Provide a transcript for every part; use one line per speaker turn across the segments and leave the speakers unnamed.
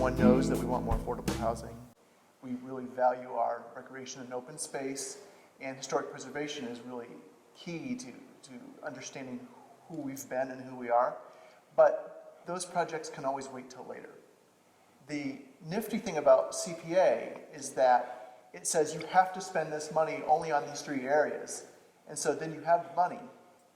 everyone knows that we want more affordable housing. We really value our recreation and open space, and historic preservation is really key to understanding who we've been and who we are. But those projects can always wait till later. The nifty thing about CPA is that it says you have to spend this money only on these three areas. And so then you have money,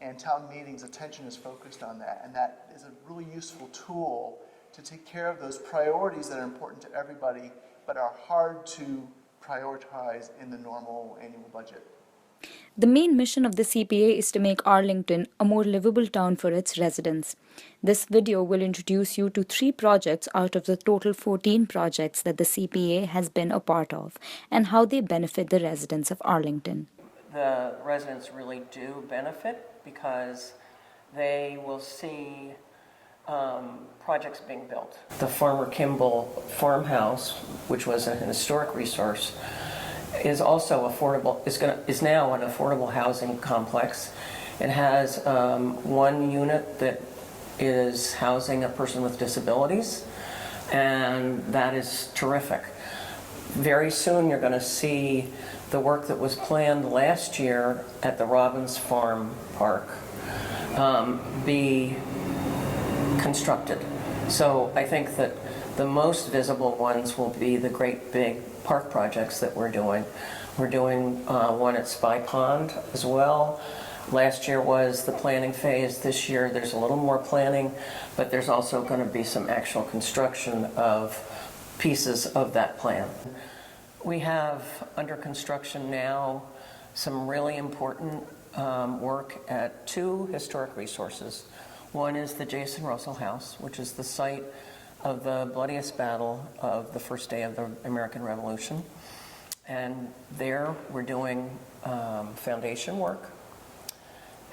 and town meeting's attention is focused on that. And that is a really useful tool to take care of those priorities that are important to everybody, but are hard to prioritize in the normal annual budget.
The main mission of the CPA is to make Arlington a more livable town for its residents. This video will introduce you to 3 projects out of the total 14 projects that the CPA has been a part of, and how they benefit the residents of Arlington.
The residents really do benefit because they will see projects being built. The Farmer Kimball farmhouse, which was a historic resource, is also affordable. Is now an affordable housing complex. It has one unit that is housing a person with disabilities, and that is terrific. Very soon you're going to see the work that was planned last year at the Robbins Farm Park be constructed. So I think that the most visible ones will be the great big park projects that we're doing. We're doing one at Spy Pond as well. Last year was the planning phase. This year there's a little more planning, but there's also going to be some actual construction of pieces of that plan. We have under construction now some really important work at 2 historic resources. One is the Jason Russell House, which is the site of the bloodiest battle of the first day of the American Revolution. And there we're doing foundation work.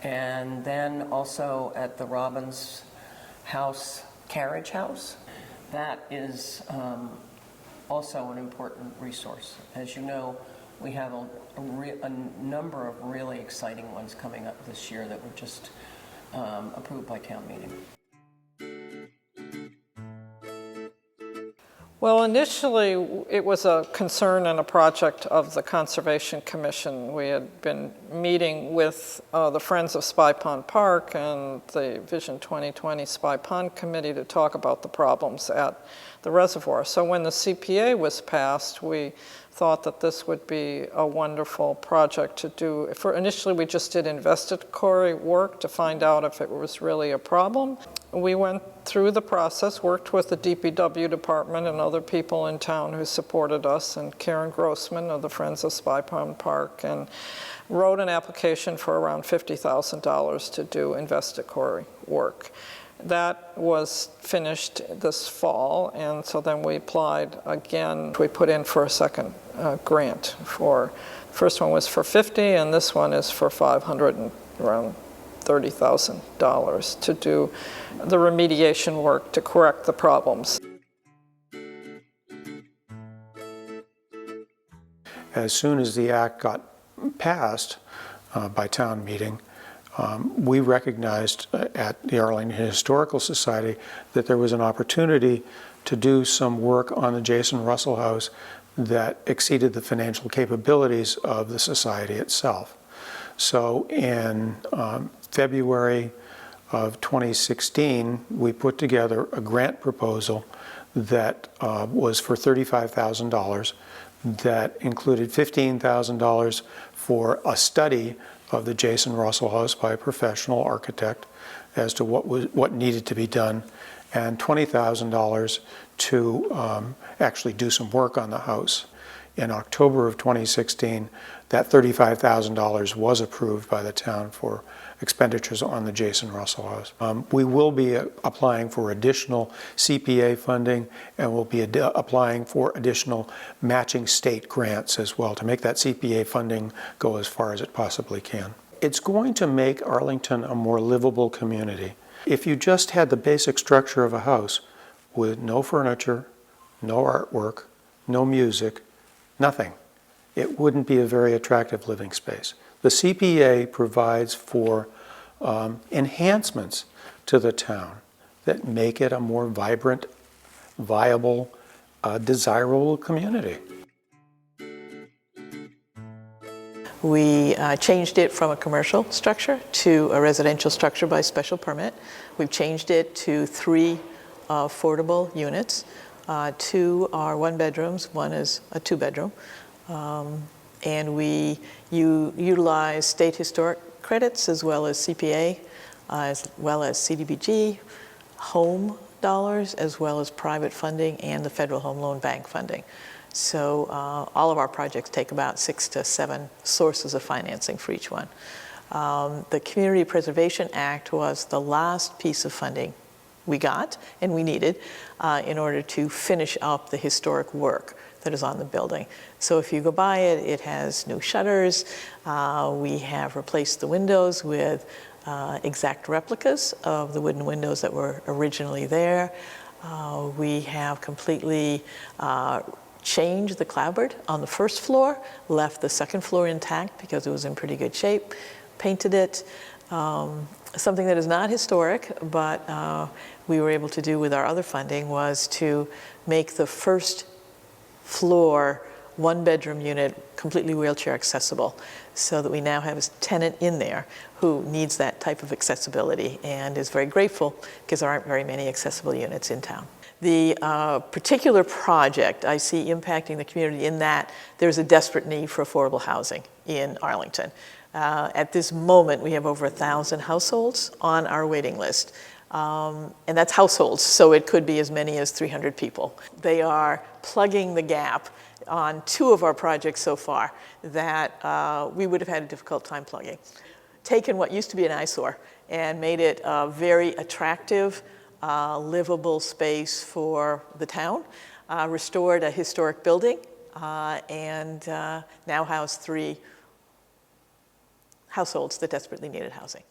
And then also at the Robbins House Carriage House. That is also an important resource. As you know, we have a number of really exciting ones coming up this year that were just approved by town meeting.
Well, initially, it was a concern and a project of the Conservation Commission. We had been meeting with the Friends of Spy Pond Park and the Vision 2020 Spy Pond Committee to talk about the problems at the reservoir. So when the CPA was passed, we thought that this would be a wonderful project to do. Initially, we just did investigatory work to find out if it was really a problem. We went through the process, worked with the DPW department and other people in town who supported us, and Karen Grossman of the Friends of Spy Pond Park, and wrote an application for around $50,000 to do investigatory work. That was finished this fall, and so then we applied again. We put in for a second grant. First one was for $50,000, and this one is for $500,000 and around $30,000 to do the remediation work to correct the problems.
As soon as the act got passed by town meeting, we recognized at the Arlington Historical Society that there was an opportunity to do some work on the Jason Russell House that exceeded the financial capabilities of the society itself. So in February of 2016, we put together a grant proposal that was for $35,000 that included $15,000 for a study of the Jason Russell House by a professional architect as to what needed to be done, and $20,000 to actually do some work on the house. In October of 2016, that $35,000 was approved by the town for expenditures on the Jason Russell House. We will be applying for additional CPA funding, and we'll be applying for additional matching state grants as well to make that CPA funding go as far as it possibly can. It's going to make Arlington a more livable community. If you just had the basic structure of a house with no furniture, no artwork, no music, nothing, it wouldn't be a very attractive living space. The CPA provides for enhancements to the town that make it a more vibrant, viable a desirable community.
We changed it from a commercial structure to a residential structure by special permit. We've changed it to 3 affordable units. 2 are 1 bedrooms, 1 is a 2 bedroom. And we utilize state historic credits as well as CPA, as well as CDBG, home dollars, as well as private funding and the Federal Home Loan Bank funding. So all of our projects take about 6 to 7 sources of financing for each one. The Community Preservation Act was the last piece of funding we got and we needed in order to finish up the historic work that is on the building. So if you go by it, it has new shutters. We have replaced the windows with exact replicas of the wooden windows that were originally there. We have completely changed the clapboard on the first floor, left the second floor intact because it was in pretty good shape, painted it. Something that is not historic, but we were able to do with our other funding was to make the first floor 1-bedroom unit completely wheelchair accessible, so that we now have a tenant in there who needs that type of accessibility and is very grateful because there aren't very many accessible units in town. The particular project I see impacting the community in that there's a desperate need for affordable housing in Arlington. At this moment, we have over 1,000 households on our waiting list. And that's households, so it could be as many as 300 people. They are plugging the gap on 2 of our projects so far that we would have had a difficult time plugging. Taken what used to be an eyesore and made it a very attractive, livable space for the town, restored a historic building, and now house 3 households that desperately needed housing.